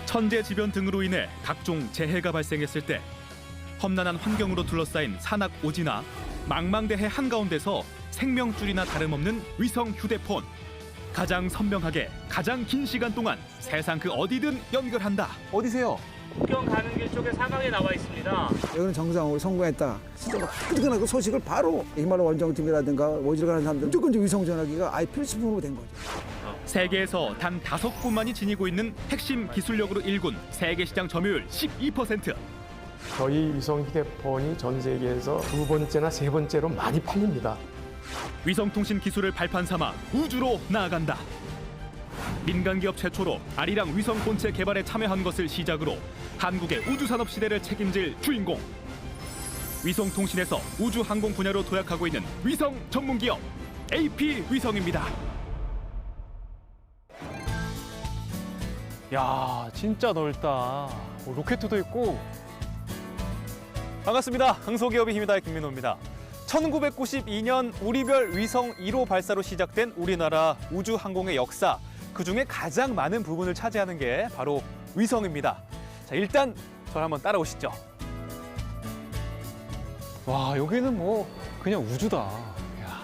천재지변 등으로 인해 각종 재해가 발생했을 때 험난한 환경으로 둘러싸인 산악 오지나 망망대해 한가운데서 생명줄이나 다름없는 위성 휴대폰. 가장 선명하게 가장 긴 시간 동안 세상 그 어디든 연결한다. 어디세요? 국경 가는 길 쪽에 사각에 나와 있습니다. 여기는 정상으로 성공했다. 진짜 막 뜨끈뜨끈한 그 소식을 바로 히말라야 원정팀이라든가 모질을 가는 사람들 무조건 위성 전화기가 아예 필수품으로 된 거죠. 세계에서 단 5곳만이 지니고 있는 핵심 기술력으로 일군 세계 시장 점유율 12%. 저희 위성 휴대폰이 전 세계에서 2번째나 3번째로 많이 팔립니다. 위성통신 기술을 발판 삼아 우주로 나아간다. 민간기업 최초로 아리랑 위성 본체 개발에 참여한 것을 시작으로 한국의 우주산업 시대를 책임질 주인공. 위성통신에서 우주항공 분야로 도약하고 있는 위성 전문기업 AP위성입니다. 야, 진짜 넓다. 로켓도 있고. 반갑습니다. 강소기업의 힘을 다해 김민호입니다. 1992년 우리별 위성 1호 발사로 시작된 우리나라 우주항공의 역사. 그중에 가장 많은 부분을 차지하는 게 바로 위성입니다. 자, 일단 저를 한번 따라오시죠. 와, 여기는 뭐 그냥 우주다. 이야.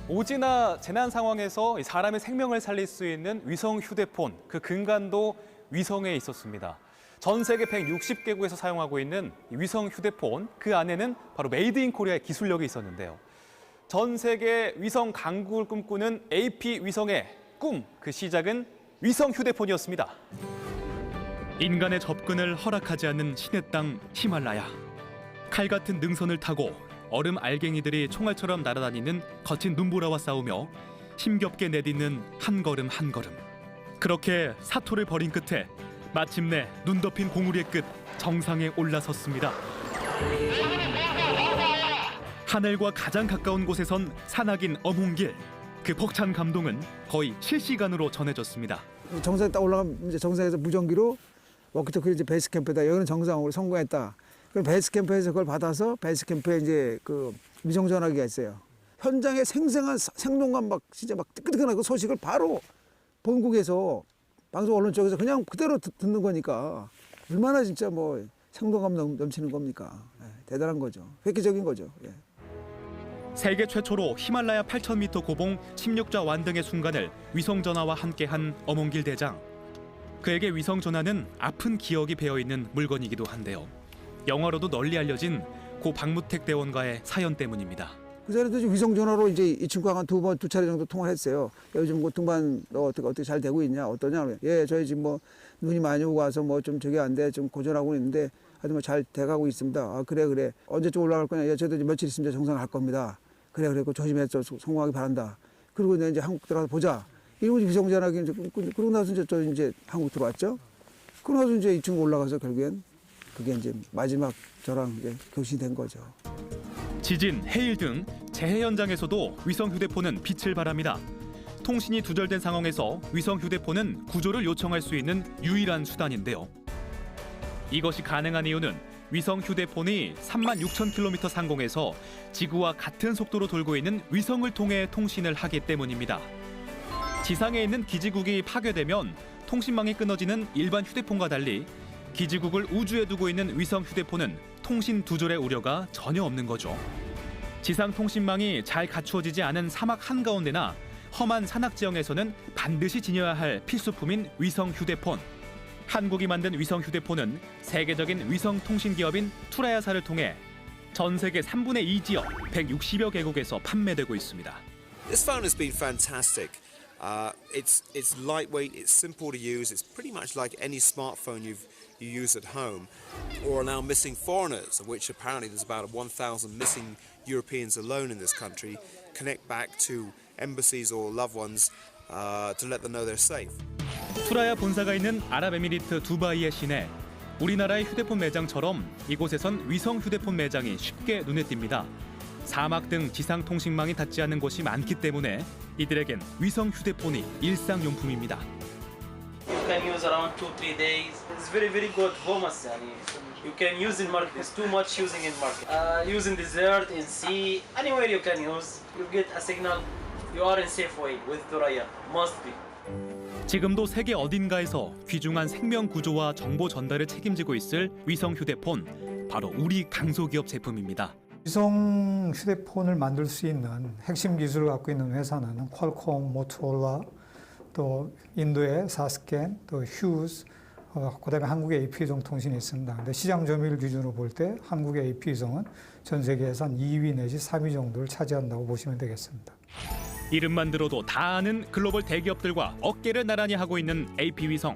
오지나 재난 상황에서 사람의 생명을 살릴 수 있는 위성 휴대폰, 그 근간도 위성에 있었습니다. 전 세계 160개국에서 사용하고 있는 위성 휴대폰, 그 안에는 바로 메이드 인 코리아의 기술력이 있었는데요. 전 세계 위성 강국을 꿈꾸는 AP위성의 꿈, 그 시작은 위성 휴대폰이었습니다. 인간의 접근을 허락하지 않는 신의 땅 히말라야. 칼 같은 능선을 타고 얼음 알갱이들이 총알처럼 날아다니는 거친 눈보라와 싸우며 힘겹게 내딛는 한 걸음 한 걸음. 그렇게 사토를 벌인 끝에 마침내 눈 덮인 공우리의 끝 정상에 올라섰습니다. 하늘과 가장 가까운 곳에선 산악인 어몽길. 그 벅찬 감동은 거의 실시간으로 전해졌습니다. 정상에 딱 올라가면 이제 정상에서 무전기로 워키토키 이제 베이스 캠프에다 여기는 정상으로 성공했다. 그럼 베이스 캠프에서 그걸 받아서 베이스 캠프에 이제 그 위성 전화기가 있어요. 현장에 생생한 생동감 막 진짜 막 뜨끈뜨끈한 그 소식을 바로 본국에서 방송 언론 쪽에서 그냥 그대로 듣는 거니까 얼마나 진짜 뭐 생동감 넘치는 겁니까? 대단한 거죠. 획기적인 거죠. 예. 세계 최초로 히말라야 8,000m 고봉 16자 완등의 순간을 위성전화와 함께한 어몽길 대장. 그에게 위성전화는 아픈 기억이 배어있는 물건이기도 한데요. 영화로도 널리 알려진 고 박무택 대원과의 사연 때문입니다. 그 전에도 위성 전화로 이제 이 친구가 한 두 차례 정도 통화를 했어요. 요즘 뭐 등반 너 어떻게 잘 되고 있냐 어떠냐. 예, 저희 지금 뭐 눈이 많이 오고 와서 뭐 좀 저기 안 돼 좀 고전하고 있는데 하여튼 뭐 잘 돼가고 있습니다. 아 그래 언제쯤 올라갈 거냐. 예, 저도 이제 며칠 있으면 정상 갈 겁니다. 그래 그 조심해서 성공하기 바란다. 그리고 이제 한국 들어가서 보자. 이러고 위성 전화기 이제 그러고 나서 이제 한국 들어왔죠. 그러고 나서 이제 이 친구 올라가서 결국엔 그게 이제 마지막 저랑 이제 교신이 된 거죠. 지진, 해일 등 재해 현장에서도 위성 휴대폰은 빛을 발합니다. 통신이 두절된 상황에서 위성 휴대폰은 구조를 요청할 수 있는 유일한 수단인데요. 이것이 가능한 이유는 위성 휴대폰이 36,000km 상공에서 지구와 같은 속도로 돌고 있는 위성을 통해 통신을 하기 때문입니다. 지상에 있는 기지국이 파괴되면 통신망이 끊어지는 일반 휴대폰과 달리 기지국을 우주에 두고 있는 위성 휴대폰은 통신 두절의 우려가 전혀 없는 거죠. 지상 통신망이 잘 갖추어지지 않은 사막 한가운데나 험한 산악 지형에서는 반드시 지녀야 할 필수품인 위성 휴대폰. 한국이 만든 위성 휴대폰은 세계적인 위성 통신 기업인 투라야사를 통해 전 세계 3분의 2 지역 160여 개국에서 판매되고 있습니다. This phone has been fantastic. It's lightweight, it's simple to use. It's pretty much like any smartphone you use at home. Or now missing foreigners, of which apparently there's about 1,000 missing Europeans alone in this country, connect back to embassies or loved ones to let them know they're safe. 투라야 본사가 있는 아랍에미리트 두바이의 시내. 우리나라의 휴대폰 매장처럼 이곳에선 위성 휴대폰 매장이 쉽게 눈에 띕니다. 사막 등 지상 통신망이 닿지 않는 곳이 많기 때문에 이들에겐 위성 휴대폰이 일상용품입니다. You can use around 2-3 days. It's very good for us. You can use in market. It's too much using in market. Use in desert, in sea, anywhere you can use. You get a signal. You are in safe way with Thuraya. Must be. 지금도 세계 어딘가에서 귀중한 생명 구조와 정보 전달을 책임지고 있을 위성 휴대폰, 바로 우리 강소기업 제품입니다. 위성 휴대폰을 만들 수 있는 핵심 기술을 갖고 있는 회사는 퀄콤, 모토로라, 또 인도의 사스캔, 또 휴즈, 그다음에 한국의 AP위성통신이 있습니다. 근데 시장 점유율 기준으로 볼 때 한국의 AP위성은 전 세계에서 한 2위 내지 3위 정도를 차지한다고 보시면 되겠습니다. 이름만 들어도 다 아는 글로벌 대기업들과 어깨를 나란히 하고 있는 AP위성.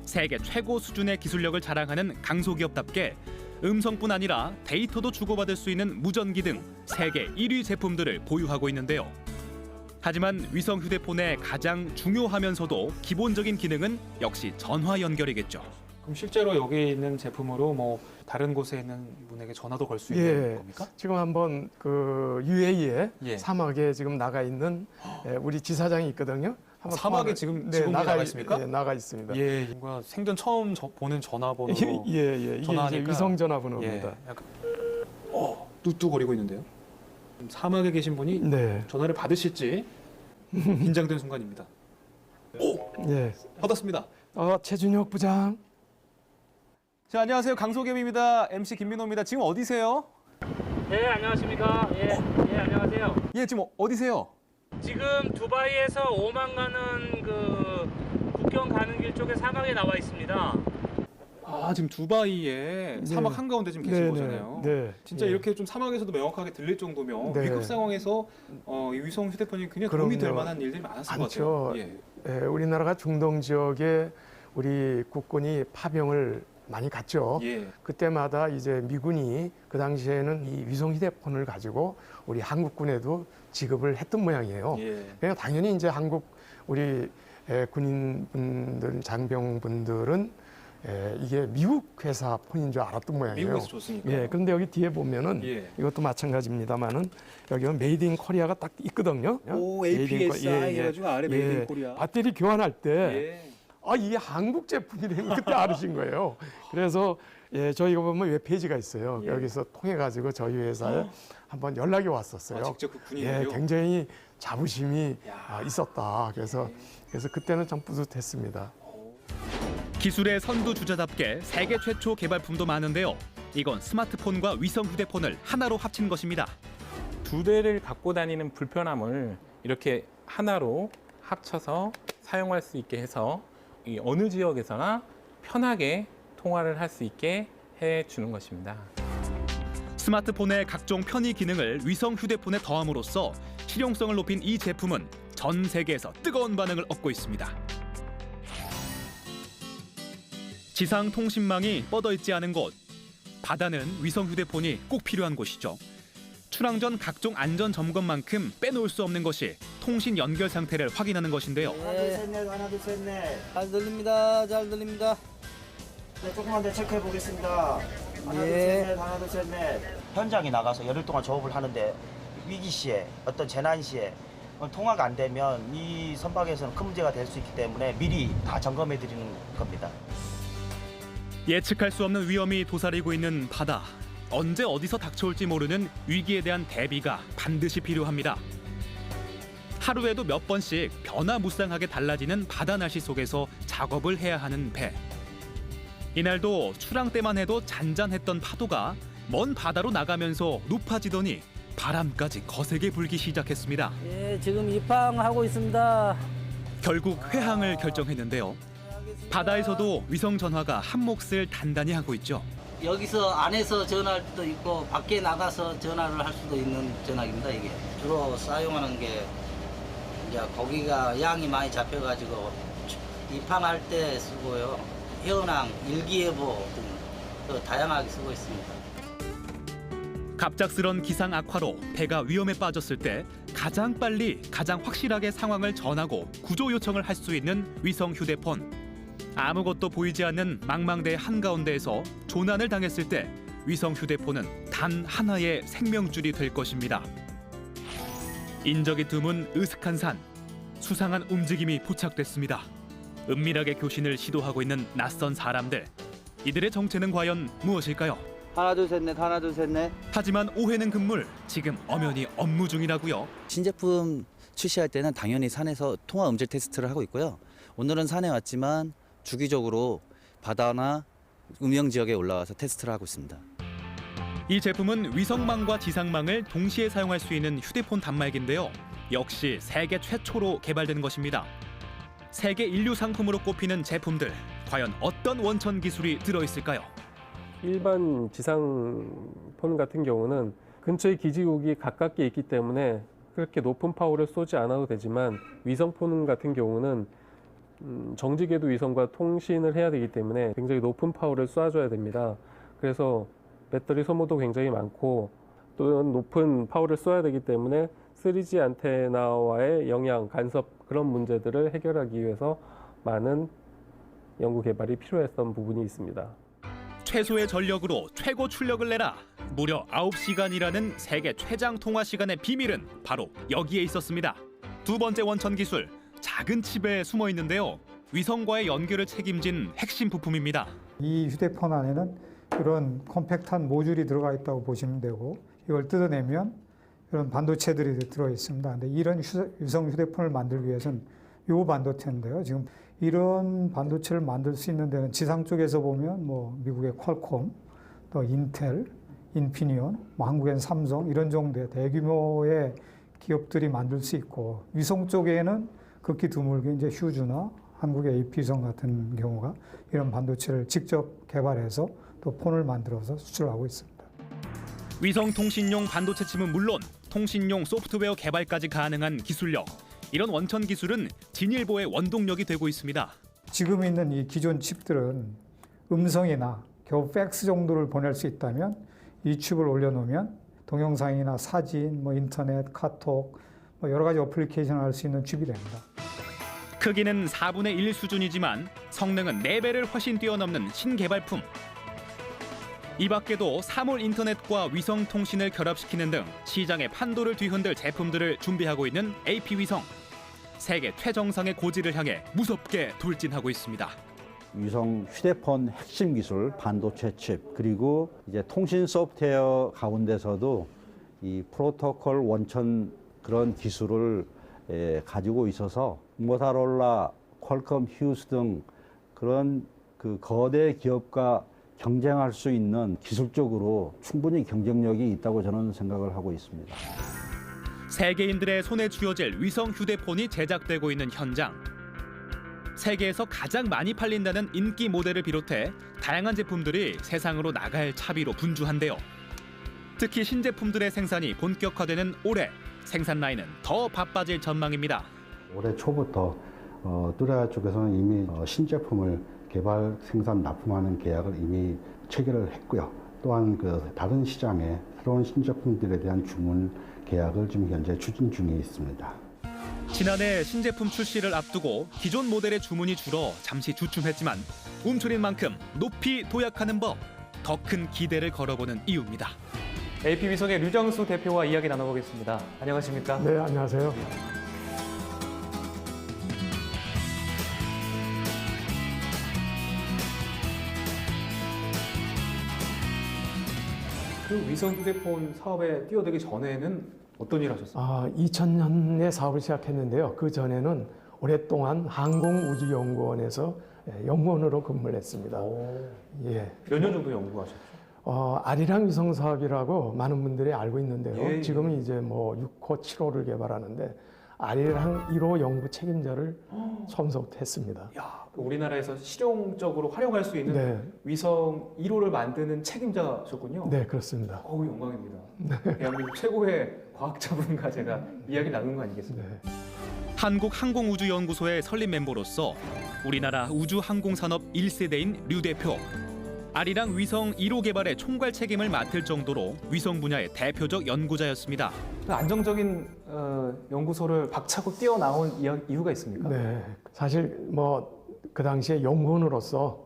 세계 최고 수준의 기술력을 자랑하는 강소기업답게 음성뿐 아니라 데이터도 주고받을 수 있는 무전기 등 세계 1위 제품들을 보유하고 있는데요. 하지만 위성 휴대폰의 가장 중요하면서도 기본적인 기능은 역시 전화 연결이겠죠. 그럼 실제로 여기 있는 제품으로 뭐 다른 곳에 있는 분에게 전화도 걸 수 있는 겁니까? 지금 한번 그 UAE의 예. 사막에 지금 나가 있는 우리 지사장이 있거든요. 한번 사막에 지금 나가 있습니까? 네, 나가 있습니다. 예, 뭔가 생전 처음 보는 전화번호로 예. 이게 이제 전화하니까. 위성 전화번호입니다. 예, 약간 뚜뚜거리고 있는데요. 사막에 계신 분이 네. 전화를 받으실지 긴장된 순간입니다. 예. 받았습니다. 최준혁 부장. 자, 안녕하세요. 강소겸입니다. MC 김민호입니다. 지금 어디세요? 네, 안녕하십니까. 예, 안녕하세요. 예, 지금 어디세요? 지금 두바이에서 오만 가는 그 국경 가는 길 쪽에 사막에 나와 있습니다. 아, 지금 두바이에 사막 한가운데 지금 계신 거잖아요. 네. 진짜 예. 이렇게 좀 사막에서도 명확하게 들릴 정도면 네. 위급 상황에서 이 위성 휴대폰이 굉장히 도움이 될 만한 일들이 많았을 것 같아요. 예. 우리나라가 중동 지역에 우리 국군이 파병을 많이 갔죠. 예. 그때마다 이제 미군이 그 당시에는 이 위성 휴대폰을 가지고 우리 한국군에도 지급을 했던 모양이에요. 예. 그러니까 당연히 이제 한국 우리 군인분들, 장병분들은 이게 미국 회사 폰인 줄 알았던 모양이에요. 미국에서 줬으니까. 예. 그런데 여기 뒤에 보면은 예. 이것도 마찬가지입니다만은 여기는 메이드 인 코리아가 딱 있거든요. 오, 메이드 인 APSI 해가지고 아래 메이드 인 코리아. 배터리 교환할 때 예. 이게 한국 제품이라는 걸 그때 알으신 거예요. 그래서 저희가 보면 웹페이지가 있어요. 예. 여기서 통해가지고 저희 회사에 한번 연락이 왔었어요. 직접 그 군인에게요? 굉장히 자부심이 있었다. 그래서 그때는 참 뿌듯했습니다. 기술의 선두주자답게 세계 최초 개발품도 많은데요. 이건 스마트폰과 위성 휴대폰을 하나로 합친 것입니다. 두 대를 갖고 다니는 불편함을 이렇게 하나로 합쳐서 사용할 수 있게 해서 이 어느 지역에서나 편하게 통화를 할 수 있게 해주는 것입니다. 스마트폰의 각종 편의 기능을 위성 휴대폰에 더함으로써 실용성을 높인 이 제품은 전 세계에서 뜨거운 반응을 얻고 있습니다. 지상 통신망이 뻗어 있지 않은 곳, 바다는 위성 휴대폰이 꼭 필요한 곳이죠. 출항 전 각종 안전 점검만큼 빼놓을 수 없는 것이 통신 연결 상태를 확인하는 것인데요. 하나 둘 셋 넷. 잘 들립니다. 잘 들립니다. 네, 조금만 더 체크해 보겠습니다. 하나 둘 셋 넷. 현장에 나가서 열흘 동안 작업을 하는데 위기 시에 어떤 재난 시에 통화가 안 되면 이 선박에서는 큰 문제가 될 수 있기 때문에 미리 다 점검해 드리는 겁니다. 예측할 수 없는 위험이 도사리고 있는 바다. 언제 어디서 닥쳐올지 모르는 위기에 대한 대비가 반드시 필요합니다. 하루에도 몇 번씩 변화무쌍하게 달라지는 바다 날씨 속에서 작업을 해야 하는 배. 이날도 출항 때만 해도 잔잔했던 파도가 먼 바다로 나가면서 높아지더니 바람까지 거세게 불기 시작했습니다. 예, 지금 입항하고 있습니다. 결국 회항을 결정했는데요. 바다에서도 위성 전화가 한 몫을 단단히 하고 있죠. 여기서 안에서 전화할 수도 있고 밖에 나가서 전화를 할 수도 있는 전화기입니다. 이게 주로 사용하는 게 이제 고기가 양이 많이 잡혀가지고 입항할 때 쓰고요. 현황, 일기예보 등 다양하게 쓰고 있습니다. 갑작스런 기상 악화로 배가 위험에 빠졌을 때 가장 빨리 가장 확실하게 상황을 전하고 구조 요청을 할 수 있는 위성 휴대폰. 아무것도 보이지 않는 망망대 한가운데에서 조난을 당했을 때 위성 휴대폰은 단 하나의 생명줄이 될 것입니다. 인적이 드문 으슥한 산, 수상한 움직임이 포착됐습니다. 은밀하게 교신을 시도하고 있는 낯선 사람들. 이들의 정체는 과연 무엇일까요? 하나 둘 셋 넷. 하나 둘 셋 넷. 하지만 오해는 금물, 지금 엄연히 업무 중이라고요. 신제품 출시할 때는 당연히 산에서 통화 음질 테스트를 하고 있고요. 오늘은 산에 왔지만 주기적으로 바다나 음영 지역에 올라와서 테스트를 하고 있습니다. 이 제품은 위성망과 지상망을 동시에 사용할 수 있는 휴대폰 단말기인데요. 역시 세계 최초로 개발된 것입니다. 세계 인류 상품으로 꼽히는 제품들, 과연 어떤 원천 기술이 들어있을까요? 일반 지상폰 같은 경우는 근처에 기지국이 가깝게 있기 때문에 그렇게 높은 파워를 쏘지 않아도 되지만 위성폰 같은 경우는 정지궤도 위성과 통신을 해야 되기 때문에 굉장히 높은 파워를 쏴줘야 됩니다. 그래서 배터리 소모도 굉장히 많고 또 높은 파워를 쏘아야 되기 때문에 3G 안테나와의 영향, 간섭 그런 문제들을 해결하기 위해서 많은 연구 개발이 필요했던 부분이 있습니다. 최소의 전력으로 최고 출력을 내라. 무려 9시간이라는 세계 최장 통화 시간의 비밀은 바로 여기에 있었습니다. 두 번째 원천 기술, 작은 칩에 숨어 있는데요. 위성과의 연결을 책임진 핵심 부품입니다. 이 휴대폰 안에는 이런 컴팩트한 모듈이 들어가 있다고 보시면 되고, 이걸 뜯어내면 이런 반도체들이 들어 있습니다. 근데 이런 위성 휴대폰을 만들기 위해서는 이 반도체인데요. 지금 이런 반도체를 만들 수 있는 데는 지상 쪽에서 보면 뭐 미국의 퀄콤, 또 인텔, 인피니온, 뭐 한국엔 삼성 이런 정도의 대규모의 기업들이 만들 수 있고, 위성 쪽에는 극히 드물게 이제 휴즈나 한국의 AP위성 같은 경우가 이런 반도체를 직접 개발해서 또 폰을 만들어서 수출하고 있습니다. 위성 통신용 반도체 칩은 물론 통신용 소프트웨어 개발까지 가능한 기술력. 이런 원천 기술은 진일보의 원동력이 되고 있습니다. 지금 있는 이 기존 칩들은 음성이나 겨우 팩스 정도를 보낼 수 있다면 이 칩을 올려놓으면 동영상이나 사진, 뭐 인터넷, 카톡, 뭐 여러 가지 어플리케이션을 할 수 있는 칩이 됩니다. 크기는 4분의 1 수준이지만 성능은 4배를 훨씬 뛰어넘는 신개발품. 이 밖에도 사물 인터넷과 위성 통신을 결합시키는 등 시장의 판도를 뒤흔들 제품들을 준비하고 있는 AP위성. 세계 최정상의 고지를 향해 무섭게 돌진하고 있습니다. 위성 휴대폰 핵심 기술 반도체 칩, 그리고 이제 통신 소프트웨어 가운데서도 이 프로토콜 원천 그런 기술을 가지고 있어서 모토로라, 퀄컴, 휴스 등 그런 그 거대 기업과 경쟁할 수 있는 기술적으로 충분히 경쟁력이 있다고 저는 생각을 하고 있습니다. 세계인들의 손에 쥐어질 위성 휴대폰이 제작되고 있는 현장. 세계에서 가장 많이 팔린다는 인기 모델을 비롯해 다양한 제품들이 세상으로 나갈 차비로 분주한데요. 특히 신제품들의 생산이 본격화되는 올해 생산 라인은 더 바빠질 전망입니다. 올해 초부터 뚜레아 쪽에서는 이미 신제품을 개발, 생산, 납품하는 계약을 이미 체결을 했고요. 또한 그 다른 시장에 새로운 신제품들에 대한 주문 계약을 지금 현재 추진 중에 있습니다. 지난해 신제품 출시를 앞두고 기존 모델의 주문이 줄어 잠시 주춤했지만 움츠린 만큼 높이 도약하는 법, 더 큰 기대를 걸어보는 이유입니다. AP위성의 류정수 대표와 이야기 나눠보겠습니다. 안녕하십니까? 네, 안녕하세요. 그 위성 휴대폰 사업에 뛰어들기 전에는 어떤 일 하셨어요? 2000년에 사업을 시작했는데요. 그 전에는 오랫동안 항공우주연구원에서 연구원으로 근무를 했습니다. 예. 몇 년 정도 연구하셨죠? 아리랑 위성 사업이라고 많은 분들이 알고 있는데요. 예. 지금은 이제 뭐 6호, 7호를 개발하는데 아리랑 1호 연구 책임자를 처음부터 했습니다. 야, 우리나라에서 실용적으로 활용할 수 있는 네. 위성 1호를 만드는 책임자셨군요. 네, 그렇습니다. 어우, 영광입니다. 대한민국 최고의 과학자분과 제가 이야기 나눈 거 아니겠습니까? 네. 한국항공우주연구소의 설립 멤버로서 우리나라 우주항공산업 1세대인 류 대표. 아리랑 위성 1호 개발의 총괄 책임을 맡을 정도로 위성 분야의 대표적 연구자였습니다. 안정적인 연구소를 박차고 뛰어나온 이유가 있습니까? 네, 사실 뭐 그 당시에 연구원으로서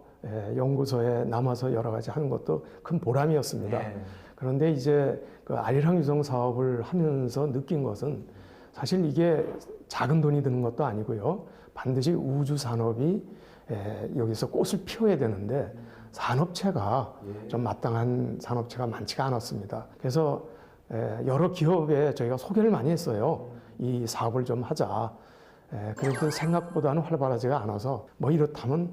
연구소에 남아서 여러 가지 하는 것도 큰 보람이었습니다. 네. 그런데 이제 그 아리랑 위성 사업을 하면서 느낀 것은 사실 이게 작은 돈이 드는 것도 아니고요. 반드시 우주 산업이 여기서 꽃을 피워야 되는데 산업체가 좀 마땅한 산업체가 많지가 않았습니다. 그래서 여러 기업에 저희가 소개를 많이 했어요. 이 사업을 좀 하자. 그래도 생각보다는 활발하지가 않아서 뭐 이렇다면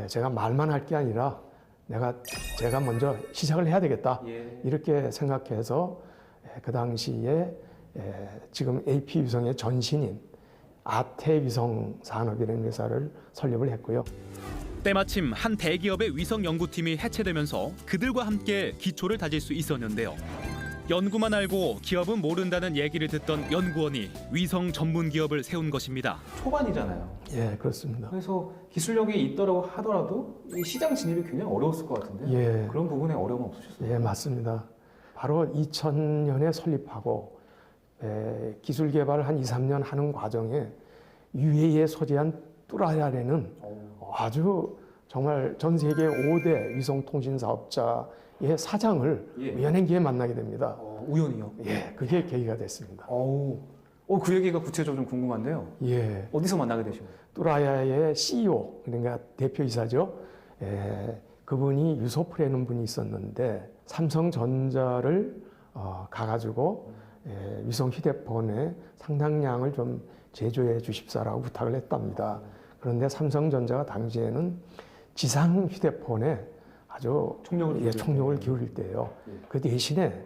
제가 말만 할 게 아니라 제가 먼저 시작을 해야 되겠다 이렇게 생각해서 그 당시에 지금 AP 위성의 전신인 아태 위성 산업이라는 회사를 설립을 했고요. 때마침 한 대기업의 위성 연구팀이 해체되면서 그들과 함께 기초를 다질 수 있었는데요. 연구만 알고 기업은 모른다는 얘기를 듣던 연구원이 위성 전문 기업을 세운 것입니다. 초반이잖아요. 예, 그렇습니다. 그래서 기술력이 있더라고 하더라도 이 시장 진입이 굉장히 어려웠을 것 같은데 예. 그런 부분에 어려움 없으셨어요? 예, 맞습니다. 바로 2000년에 설립하고 기술 개발을 한 2, 3년 하는 과정에 UAE에 소재한 뚜라야라는 아주 정말 전 세계 5대 위성 통신 사업자의 사장을 우연한 기회에 만나게 됩니다. 우연히요? 예, 그게 계기가 됐습니다. 그 얘기가 구체적으로 좀 궁금한데요. 예. 어디서 만나게 되신 거예요? 뚜라야의 CEO, 그러니까 대표이사죠. 그분이 유소프라는 분이 있었는데 삼성전자를 가가지고 위성 휴대폰의 상당량을 좀 제조해 주십사라고 부탁을 했답니다. 그런데 삼성전자가 당시에는 지상 휴대폰에 아주 총력을 기울일 때요. 그 대신에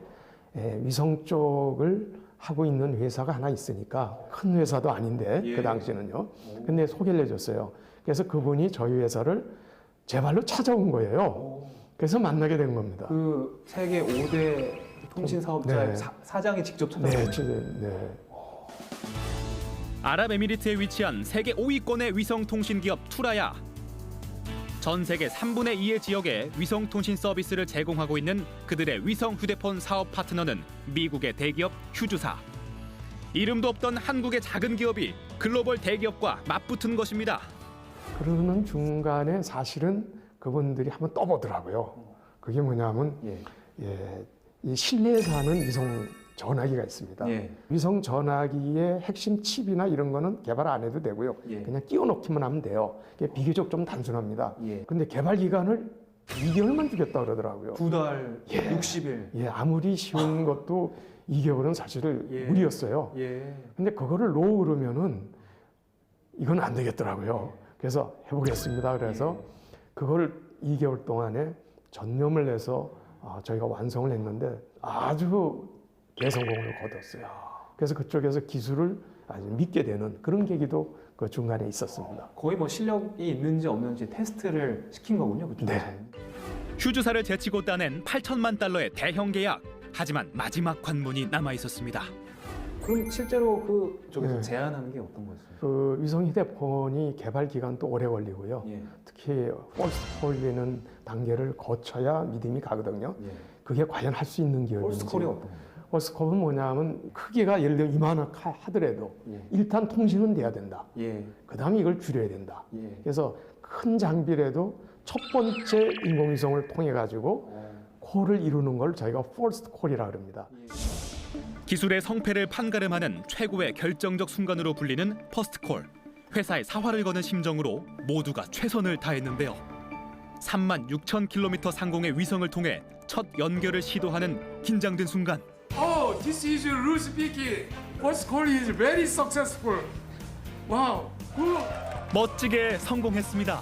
위성 쪽을 하고 있는 회사가 하나 있으니까 큰 회사도 아닌데 그 당시에는요. 근데 소개를 해줬어요. 그래서 그분이 저희 회사를 제 발로 찾아온 거예요. 그래서 만나게 된 겁니다. 그 세계 5대 통신 사업자의 사장이 직접 찾아온 거예요? 네. 아랍에미리트에 위치한 세계 5위권의 위성 통신 기업 투라야. 전 세계 3분의 2의 지역에 위성 통신 서비스를 제공하고 있는 그들의 위성 휴대폰 사업 파트너는 미국의 대기업 휴즈사. 이름도 없던 한국의 작은 기업이 글로벌 대기업과 맞붙은 것입니다. 그러는 중간에 사실은 그분들이 한번 떠보더라고요. 그게 뭐냐면 이 실내에서 하는 위성 전화기가 있습니다. 위성 전화기의 핵심 칩이나 이런 거는 개발 안 해도 되고요. 그냥 끼워 넣기만 하면 돼요. 비교적 좀 단순합니다. 그런데 개발 기간을 2개월만 주겠다 그러더라고요. 2달, 60일. 예, 아무리 쉬운 것도 2개월은 사실 무리였어요. 근데 그거를 놓으 그러면은 이건 안 되겠더라고요. 그래서 해보겠습니다. 그래서 그걸 2개월 동안에 전념을 내서 저희가 완성을 했는데 아주 대성공을 거뒀어요. 그래서 그쪽에서 기술을 아주 믿게 되는 그런 계기도 그 중간에 있었습니다. 거의 뭐 실력이 있는지 없는지 테스트를 시킨 거군요. 그쪽에서. 휴즈사를 제치고 따낸 8천만 달러의 대형 계약. 하지만 마지막 관문이 남아 있었습니다. 그럼 실제로 그쪽에서 제안하는 게 어떤 거였어요? 그 위성 휴대폰이 개발 기간도 오래 걸리고요. 특히 퍼스트 콜이라는 단계를 거쳐야 믿음이 가거든요. 그게 과연 할 수 있는 기업인지. 퍼스트 콜이 어떤 거예요? 퍼스트 콜은 뭐냐면 크기가 예를 들어 이만한 하더라도 일단 통신은 돼야 된다. 그 다음에 이걸 줄여야 된다. 그래서 큰 장비라도 첫 번째 인공위성을 통해 가지고 콜을 이루는 걸 저희가 퍼스트 콜이라고 합니다. 기술의 성패를 판가름하는 최고의 결정적 순간으로 불리는 퍼스트콜. 회사에 사활을 거는 심정으로 모두가 최선을 다했는데요. 36,000km 상공의 위성을 통해 첫 연결을 시도하는 긴장된 순간. Oh, this is Ru speaking. First call is very successful. Wow. 멋지게 성공했습니다.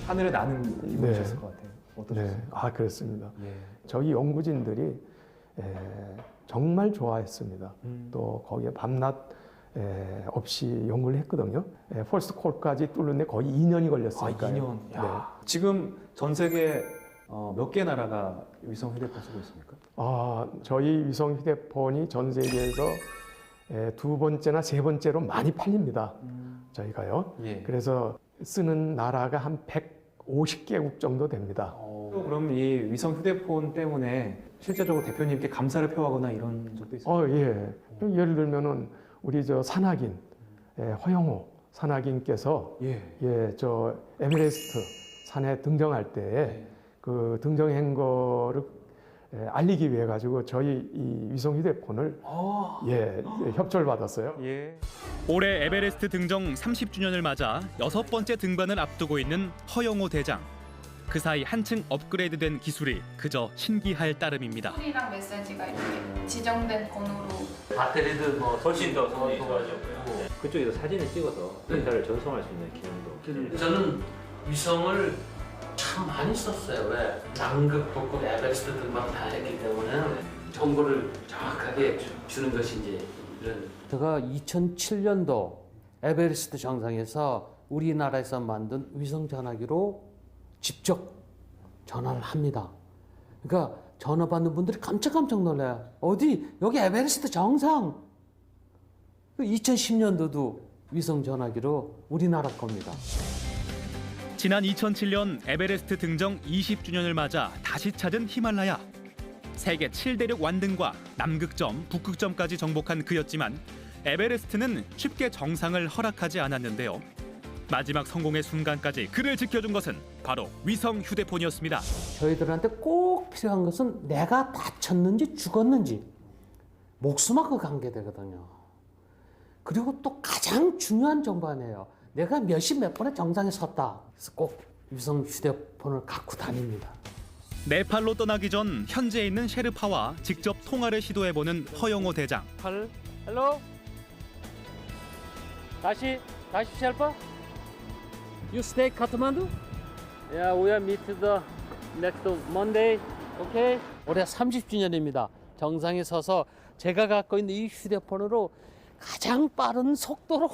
하늘에 나는 기분이셨을 것 같아요. 어떠셨어요? 그렇습니다. 저희 연구진들이 정말 좋아했습니다. 또 거기에 밤낮 없이 연구를 했거든요. 퍼스트 콜까지 뚫는데 거의 2년이 걸렸으니까요. 2년. 지금 전 세계 몇 개 나라가 위성 휴대폰 쓰고 있습니까? 저희 위성 휴대폰이 전 세계에서 두 번째나 세 번째로 많이 팔립니다. 저희가요. 그래서 쓰는 나라가 한 150개국 정도 됩니다. 그럼 이 위성 휴대폰 때문에 실제적으로 대표님께 감사를 표하거나 이런 적도 있어요? 예를 들면은 우리 저 산악인 허영호 산악인께서 저 에베레스트 산에 등정할 때 그 등정한 거를 알리기 위해 가지고 저희 이 위성 휴대폰을 협조를 받았어요. 올해 에베레스트 등정 30주년을 맞아 6번째 등반을 앞두고 있는 허영호 대장. 그 사이 한층 업그레이드된 기술이 그저 신기할 따름입니다. 소리랑 메시지가 이렇게 지정된 번호로 배터리도 뭐 훨씬 더 좋아졌고요. 그쪽에서 사진을 찍어서 데이터를 전송할 수 있는 기능도. 저는 위성을 참 많이 썼어요. 왜? 남극, 북극, 에베레스트 등반 다 했기 때문에 정보를 정확하게 주는 것이 이제 이런. 제가 2007년도 에베레스트 정상에서 우리나라에서 만든 위성 전화기로 직접 전화를 합니다. 그러니까 전화 받는 분들이 깜짝 놀라요. 어디 여기 에베레스트 정상. 2010년도도 위성 전화기로 우리나라 겁니다. 지난 2007년 에베레스트 등정 20주년을 맞아 다시 찾은 히말라야. 세계 7대륙 완등과 남극점, 북극점까지 정복한 그였지만 에베레스트는 쉽게 정상을 허락하지 않았는데요. 마지막 성공의 순간까지 그를 지켜준 것은 바로 위성 휴대폰이었습니다. 저희들한테 꼭 필요한 것은 내가 다쳤는지 죽었는지 목숨하고 관계되거든요. 그리고 또 가장 중요한 정보 하나예요. 내가 몇 번의 정상에 섰다. 그래서 꼭 위성 휴대폰을 갖고 다닙니다. 네팔로 떠나기 전 현지에 있는 셰르파와 직접 통화를 시도해보는 허영호 대장. 헬로. 다시 셰르파. You stay Kathmandu? Yeah, we are meet the next Monday. Okay. 올해 30주년입니다. 정상에 서서 제가 갖고 있는 이 휴대폰으로 가장 빠른 속도로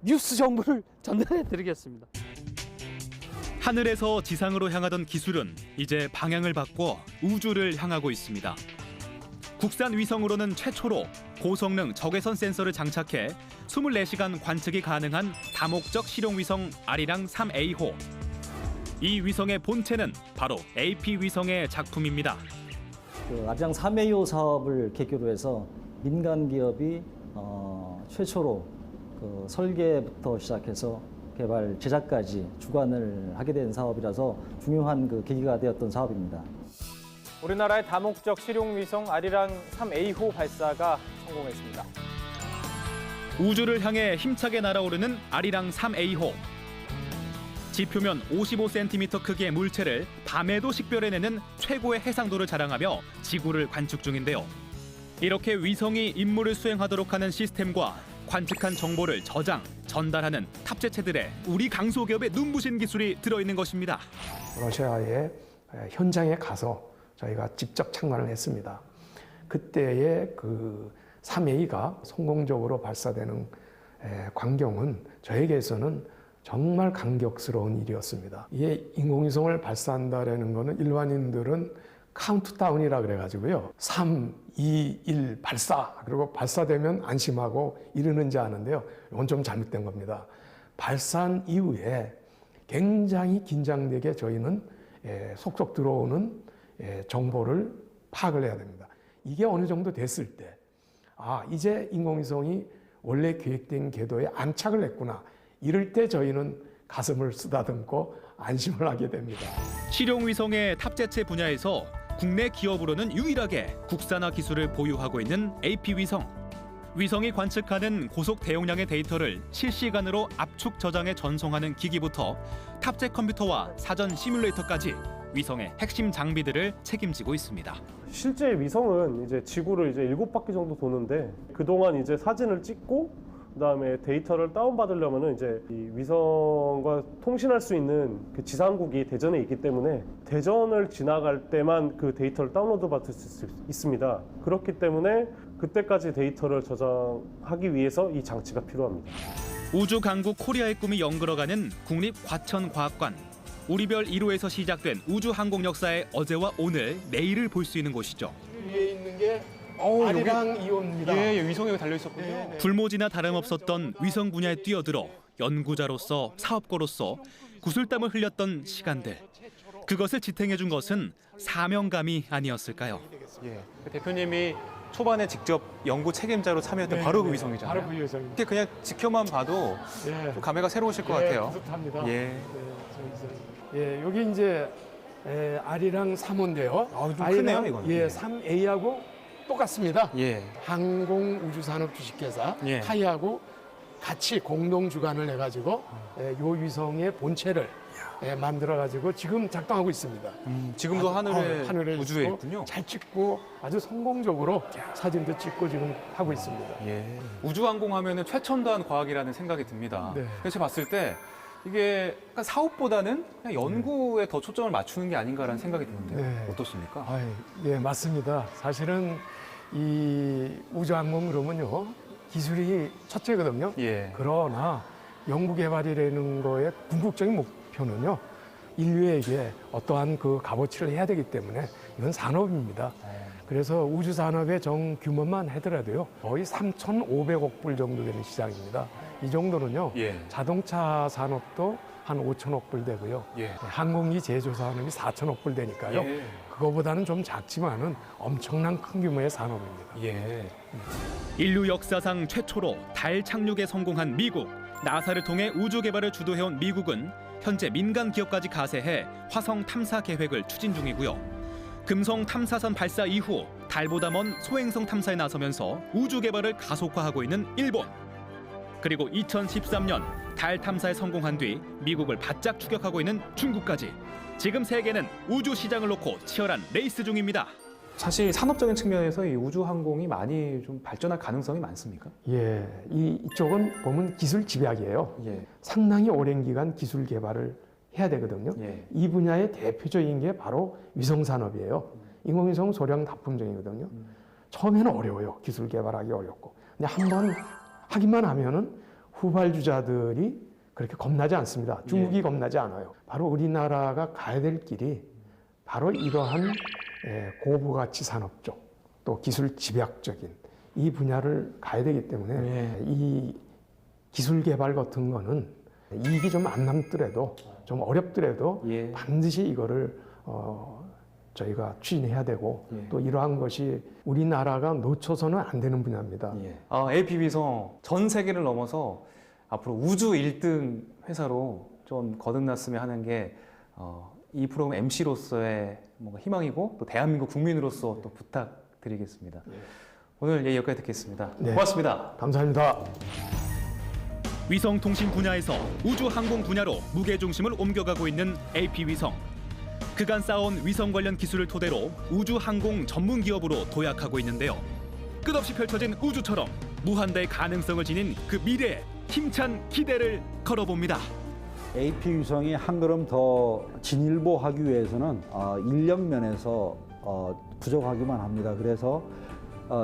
뉴스 정보를 전달해 드리겠습니다. 하늘에서 지상으로 향하던 기술은 이제 방향을 바꿔 우주를 향하고 있습니다. 국산 위성으로는 최초로 고성능 적외선 센서를 장착해 24시간 관측이 가능한 다목적 실용위성 아리랑 3A호. 이 위성의 본체는 바로 AP 위성의 작품입니다. 아리랑 3A호 사업을 계기로 해서 민간 기업이 최초로 설계부터 시작해서 개발, 제작까지 주관을 하게 된 사업이라서 중요한 계기가 되었던 사업입니다. 우리나라의 다목적 실용위성 아리랑 3A호 발사가 성공했습니다. 우주를 향해 힘차게 날아오르는 아리랑 3A호. 지표면 55cm 크기의 물체를 밤에도 식별해내는 최고의 해상도를 자랑하며 지구를 관측 중인데요. 이렇게 위성이 임무를 수행하도록 하는 시스템과 관측한 정보를 저장, 전달하는 탑재체들의 우리 강소기업의 눈부신 기술이 들어있는 것입니다. 러시아의 현장에 가서 저희가 직접 참관을 했습니다. 그때의 그 3A가 성공적으로 발사되는 광경은 저에게서는 정말 감격스러운 일이었습니다. 이게 인공위성을 발사한다라는 거는 일반인들은 카운트다운이라 그래가지고요. 3, 2, 1 발사. 그리고 발사되면 안심하고 이러는지 아는데요. 이건 좀 잘못된 겁니다. 발사한 이후에 굉장히 긴장되게 저희는 속속 들어오는 정보를 파악을 해야 됩니다. 이게 어느 정도 됐을 때, 이제 인공위성이 원래 계획된 궤도에 안착을 했구나. 이럴 때 저희는 가슴을 쓰다듬고 안심을 하게 됩니다. 실용위성의 탑재체 분야에서 국내 기업으로는 유일하게 국산화 기술을 보유하고 있는 AP위성. 위성이 관측하는 고속 대용량의 데이터를 실시간으로 압축 저장해 전송하는 기기부터 탑재 컴퓨터와 사전 시뮬레이터까지 위성의 핵심 장비들을 책임지고 있습니다. 실제 위성은 이제 지구를 이제 7바퀴 정도 도는데 그동안 이제 사진을 찍고 그다음에 데이터를 다운받으려면은 이제 이 위성과 통신할 수 있는 그 지상국이 대전에 있기 때문에 대전을 지나갈 때만 그 데이터를 다운로드 받을 수 있습니다. 그렇기 때문에 그때까지 데이터를 저장하기 위해서 이 장치가 필요합니다. 우주 강국 코리아의 꿈이 연걸어가는 국립과천과학관. 우리별 1호에서 시작된 우주 항공 역사의 어제와 오늘, 내일을 볼 수 있는 곳이죠. 위에 있는 게 아리랑 2호입니다. 예, 위성에 달려 있었군요. 불모지나 다름없었던 위성 분야에 뛰어들어 연구자로서 사업가로서 구슬땀을 흘렸던 시간들. 그것을 지탱해준 것은 사명감이 아니었을까요? 예, 대표님이 초반에 직접 연구 책임자로 참여했던 바로 그 위성이잖아요. 바로 그 위성입니다. 이렇게 그냥 지켜만 봐도 좀 감회가 새로우실 것 같아요. 비슷합니다. 예. 여기 이제 아리랑 3호인데요. 좀 크네요, 이건. 예, 3A하고 똑같습니다. 예. 항공우주산업 주식회사 예. 타이하고 같이 공동 주관을 해가지고 요 위성의 본체를 만들어가지고 지금 작동하고 있습니다. 지금도 하늘에 우주에 있고 있군요. 잘 찍고 아주 성공적으로 사진도 찍고 지금 하고 있습니다. 예. 우주항공하면은 최첨단 과학이라는 생각이 듭니다. 네. 그래서 제가 봤을 때 이게 약간 사업보다는 그냥 연구에 더 초점을 맞추는 게 아닌가라는 생각이 드는데 네. 어떻습니까? 예, 맞습니다. 사실은 이 우주항공 그러면요 기술이 첫째거든요. 예. 그러나 연구 개발이라는 거의 궁극적인 목표는요 인류에게 어떠한 그 값어치를 해야 되기 때문에 이건 산업입니다. 그래서 우주 산업의 정 규모만 하더라도요 거의 3,500억 불 정도 되는 시장입니다. 이 정도는요 자동차 산업도 한 5천억 불 되고요. 항공기 제조 산업이 4천억 불 되니까요. 그거보다는 좀 작지만은 엄청난 큰 규모의 산업입니다. 인류 역사상 최초로 달 착륙에 성공한 미국. 나사를 통해 우주 개발을 주도해온 미국은 현재 민간 기업까지 가세해 화성 탐사 계획을 추진 중이고요. 금성 탐사선 발사 이후 달보다 먼 소행성 탐사에 나서면서 우주 개발을 가속화하고 있는 일본. 그리고 2013년 달 탐사에 성공한 뒤 미국을 바짝 추격하고 있는 중국까지. 지금 세계는 우주 시장을 놓고 치열한 레이스 중입니다. 사실 산업적인 측면에서 이 우주항공이 많이 좀 발전할 가능성이 많습니까? 예, 이쪽은 보면 기술 집약이에요. 상당히 오랜 기간 기술 개발을 해야 되거든요. 이 분야의 대표적인 게 바로 위성 산업이에요. 인공위성 소량 납품정이거든요. 처음에는 어려워요. 기술 개발하기 어렵고. 근데 한번 하기만 하면은 후발주자들이 그렇게 겁나지 않습니다. 중국이 겁나지 않아요. 바로 우리나라가 가야 될 길이 바로 이러한 고부가치 산업 쪽, 또 기술 집약적인 이 분야를 가야 되기 때문에 이 기술 개발 같은 거는 이익이 좀 안 남더라도 좀 어렵더라도 반드시 이거를 저희가 추진해야 되고 또 이러한 것이 우리나라가 놓쳐서는 안 되는 분야입니다. AP위성 전 세계를 넘어서 앞으로 우주 1등 회사로 좀 거듭났으면 하는 게 이 프로그램 MC로서의 뭔가 희망이고 또 대한민국 국민으로서 또 부탁드리겠습니다. 오늘 얘기 여기까지 듣겠습니다. 고맙습니다. 감사합니다. 위성통신 분야에서 우주항공 분야로 무게중심을 옮겨가고 있는 AP위성. 그간 쌓아온 위성 관련 기술을 토대로 우주항공 전문 기업으로 도약하고 있는데요. 끝없이 펼쳐진 우주처럼 무한대의 가능성을 지닌 그 미래에 힘찬 기대를 걸어봅니다. AP위성이 한 걸음 더 진일보하기 위해서는 인력 면에서 부족하기만 합니다. 그래서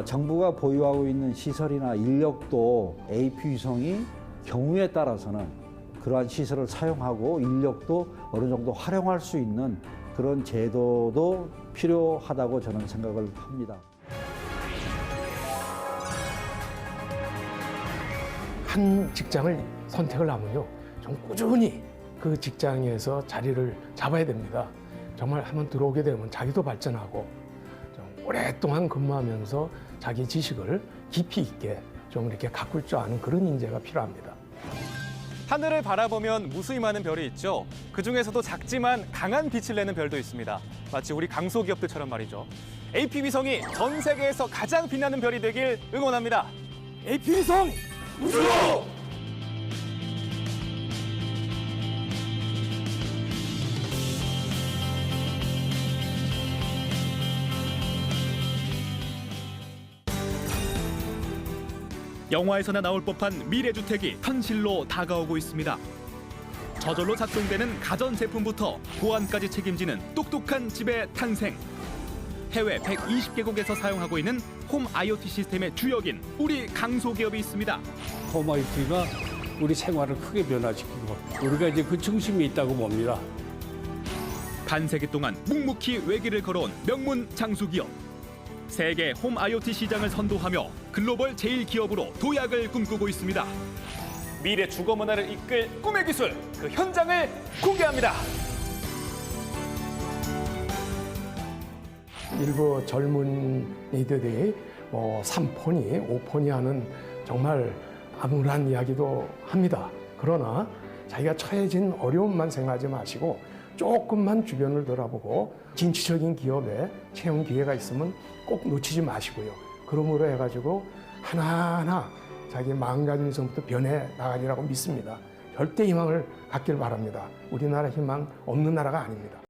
정부가 보유하고 있는 시설이나 인력도 AP위성이 경우에 따라서는 그러한 시설을 사용하고 인력도 어느 정도 활용할 수 있는 그런 제도도 필요하다고 저는 생각을 합니다. 한 직장을 선택을 하면요, 좀 꾸준히 그 직장에서 자리를 잡아야 됩니다. 정말 한번 들어오게 되면 자기도 발전하고 좀 오랫동안 근무하면서 자기 지식을 깊이 있게 좀 이렇게 가꿀 줄 아는 그런 인재가 필요합니다. 하늘을 바라보면 무수히 많은 별이 있죠. 그중에서도 작지만 강한 빛을 내는 별도 있습니다. 마치 우리 강소기업들처럼 말이죠. AP위성이 전 세계에서 가장 빛나는 별이 되길 응원합니다. AP위성 우주로! 영화에서나 나올 법한 미래주택이 현실로 다가오고 있습니다. 저절로 작동되는 가전제품부터 보안까지 책임지는 똑똑한 집의 탄생. 해외 120개국에서 사용하고 있는 홈 IoT 시스템의 주역인 우리 강소기업이 있습니다. 홈 IoT가 우리 생활을 크게 변화시키고 우리가 이제 그 중심에 있다고 봅니다. 반세기 동안 묵묵히 외길을 걸어온 명문 장수기업. 세계 홈 IoT 시장을 선도하며 글로벌 제1기업으로 도약을 꿈꾸고 있습니다. 미래 주거 문화를 이끌 꿈의 기술, 그 현장을 공개합니다. 일부 젊은이들이 3폰이 5폰이 하는 정말 암울한 이야기도 합니다. 그러나 자기가 처해진 어려움만 생각하지 마시고 조금만 주변을 돌아보고 진취적인 기업에 채용 기회가 있으면 꼭 놓치지 마시고요. 그러므로 해가지고 하나하나 자기 마음가짐에서부터 변해 나가리라고 믿습니다. 절대 희망을 갖길 바랍니다. 우리나라 희망 없는 나라가 아닙니다.